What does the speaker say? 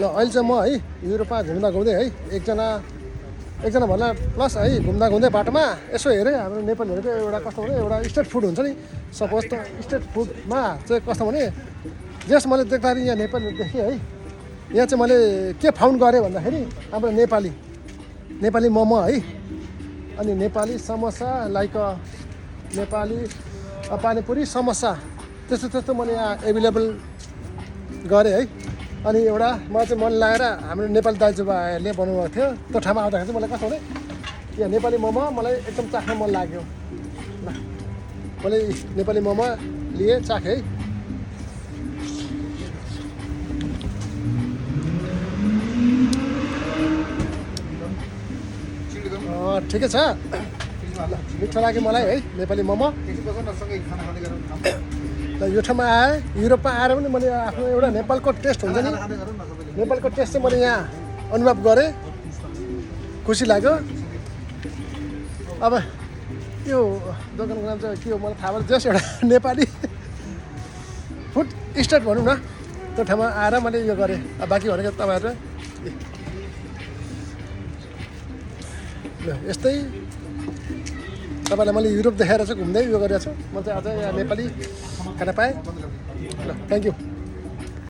ल अहिले चाहिँ म है युरोपमा घुम्दा घुम्दै है एकजना भन्दा प्लस है घुम्दा घुम्दै बाटोमा यसो हेरेँ हाम्रो नेपालीहरूको एउटा कस्तो भने एउटा स्ट्रिट फुड हुन्छ नि सपोज त स्ट्रिट फुडमा चाहिँ कस्तो भने जस मैले देख्दाखेरि यहाँ नेपालीहरू देखेँ है यहाँ चाहिँ मैले के फाउन्ड गरेँ भन्दाखेरि हाम्रो नेपाली मोमो है अनि नेपाली समोसा लाइक नेपाली पानीपुरी समोसा त्यस्तो मैले यहाँ एभाइलेबल गरेँ है अनि एउटा मलाई चाहिँ मन लागेर हाम्रो नेपाली दाजुभाइहरूले बनाउनु भएको थियो त्यो ठाउँमा आउँदाखेरि चाहिँ मलाई कस्तो भने यहाँ नेपाली मोमो मलाई एकदम चाख्न मन लाग्यो ल मैले नेपाली मोमो लिएँ चाखेँ है ठिकै छ मिठो लाग्यो मलाई है नेपाली मोमो ल यो ठाउँमा आएँ युरोपमा आएर पनि मैले आफ्नो एउटा नेपालको टेस्ट हुन्छ नि नेपालको टेस्ट चाहिँ मैले यहाँ अनुभव गरेँ खुसी लाग्यो अब यो दोकानको नाम चाहिँ के हो मलाई थाहा भएन जस्ट एउटा नेपाली फुड स्ट्रिट भनौँ न त्यो ठाउँमा आएर मैले यो गरेँ अब बाँकी भनेको तपाईँहरू ल यस्तै तपाईँलाई मैले युरोप देखाएर चाहिँ घुम्दै यो गरेको छु म चाहिँ आज यहाँ नेपाली खाना पाएँ ल थ्याङ्क यू